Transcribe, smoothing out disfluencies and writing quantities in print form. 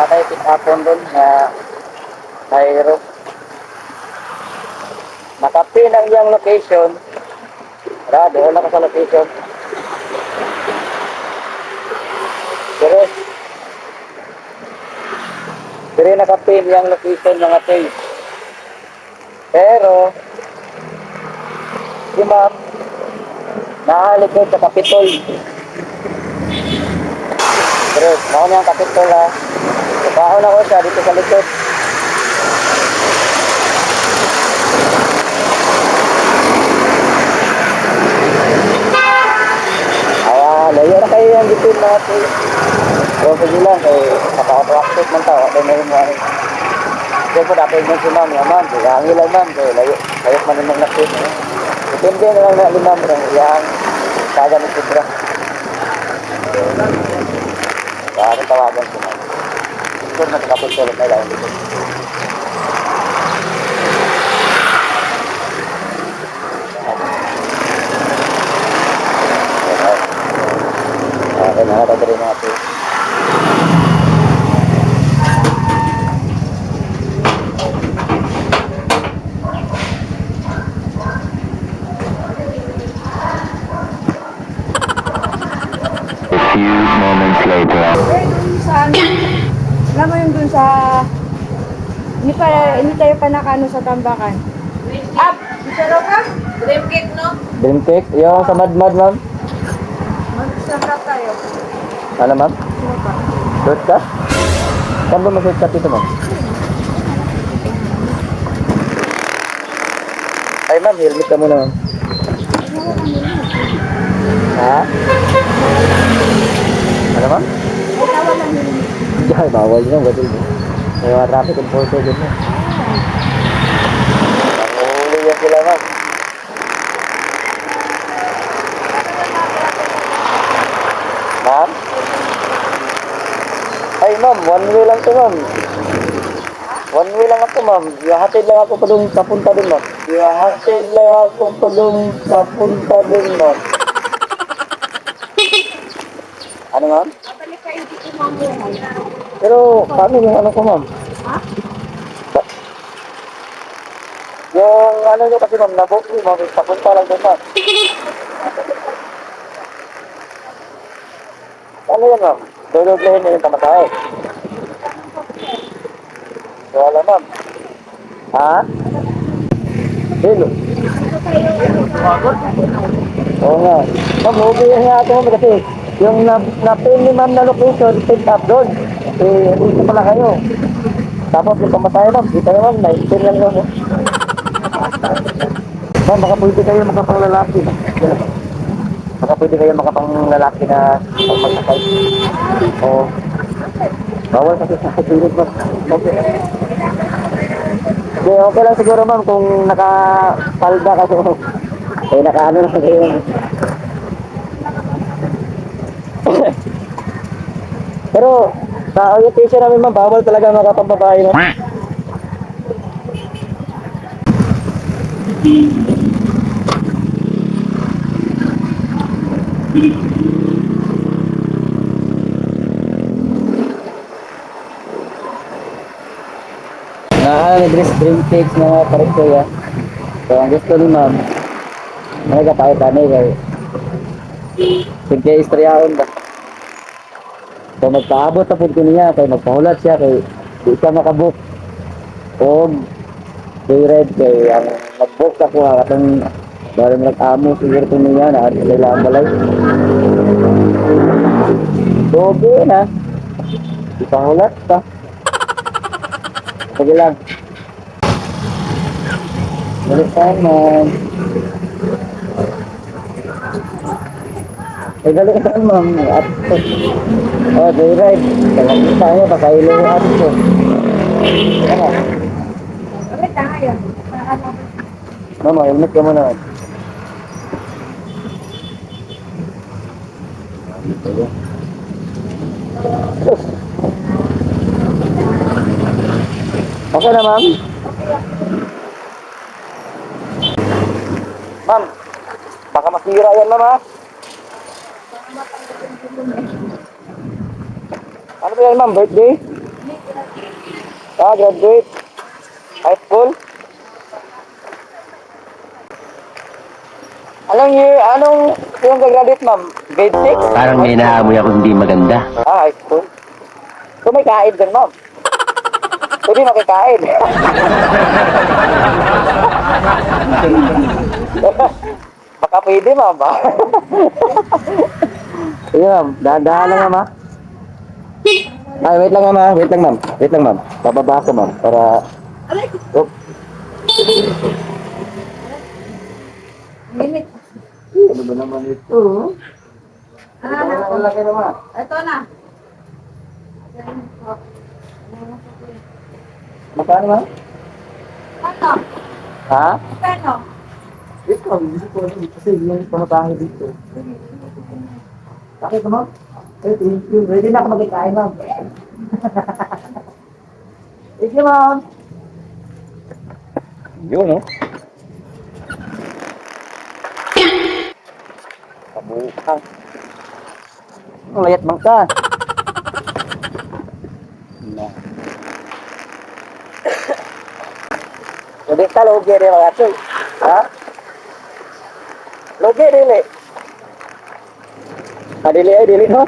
tayo pick upon doon na Cairo. Nakapin ang iyang location. Tara, doon ako sa location. Dire nakapin yung location mga tay. Pero, si ma'am, nakalikod sa Capitol. Pero, ako niya ang Capitol ha. Kapaon ako siya dito sa likod. Layo na kayo yung gipin natin. So, sige lang, kay naka-attractive man tao. Kaya meron nga rin. Kaya po dapat mo si ma'am, ma'am, hangi lang ma'am, kaya layo man yung nakit. Depende na lang na limam rin, yang taga ng sobra. Kaya tawagan si ma'am. Ito na nakapagsulot na lang dito. Okay, nakatagari natin. A few moments later. Alam mo yung dun sa... Hindi tayo pa nakano sa tambakan. Up! Isaro ka? Dream cake, no? Dream cake? Yung sa mad-mad, ma'am? Mag-sarap tayo. Ano, ma'am? Sino pa? Shortcut? Saan ba mag-shortcut ito, ma'am? Ay, ma'am, helmet ka muna, ma'am. Ha? Ano, ma'am? Ay, bawal yun, batil mo. May mga traffic enforcer din mo. Nanguhuli yan sila, ma'am. Ma'am? Ay, ma'am, one way lang to, ma'am. One way lang ako, ma'am. Ihahatid lang ako pa doon sa punta din, ma'am. Ihahatid lang ako pa doon sa punta din, ma'am. Ano, ma'am? Pero, paano yung ano ko, ma'am? Ha? Yung ano nyo kasi, ma'am, nabook ko, ma'am. Papunta lang doon, ma'am. Ano yan, ma'am? Dulog-lahin nyo yung tamatay. So, alam, ma'am. Ha? Dilo. Oo nga. Ma'am, okay yan nga ako, ma'am, kasi yung na-pin ni ma'am na location, pick up doon. Eh, dito pala kayo. Tapos yung pamatay, ma'am, kita nyo, ma'am, na-pin lang yun. Ma'am, baka pwede kayo makapanglalaki. Baka pwede kayo makapanglalaki na pagpagkakay. Oo. Bawal kasi sa kasilid, ma'am. Okay. Okay lang siguro, ma'am, kung nakapalda kasi. Eh, nakaano na kayo. Pero, sa orientation namin, ma'am, bawal talaga makapambabae, no? Dream cakes na pares ko ya. So, ang gusto ni ma'am, nagkapahit-anay kayo. Sige, istriyahon ba? So, magpaabot na po ko niya, kaya magpahulat siya, kaya di siya makabook. O, kay Red, kay ang mag-book ako ha, katong barang nag-amo, siguro ko niya, na sila ang balay. So, okay na. Ipahulat pa. Sige lang. Balik tayo, ma'am. Eh, balik tayo, ma'am. Oh, joyride. Kalaki tayo, pakailo yung atin ko. Ano? Ulit tayo. Mama, helmet ka muna. Okay na, ma'am? Ma'am, baka masira yan, ma'am, ha? Ano ba yan, ma'am? Birthday? Graduate. High school. Anong yung graduate, ma'am? Grade 6? Parang may naamoy ako hindi maganda. High school. So may kain dun, ma'am. Pwede makikain. Baka pwede, ma'am. Sige, ma'am. Dahan-dahan lang, ma'am, ha? Ay, wait lang, ma'am, ha? Wait lang, ma'am. Wait lang, ma'am. Bababa ako, ma'am. Para... Oh. Limit. Ano ba naman ito? Ang laki naman. Ito na. Magkano, ma'am? Ano? Ha? Ano? Ito, hindi ko alam. Kasi yung pamatahe dito. Bakit, ma'am? Thank you. Ready na ako magkikain, ma'am. Thank you, ma'am. Yun, no? Kabukang. Ang layat bang ka? Na. Jadi ka loge rin mga choy. Ha? Loge dili. Dili no?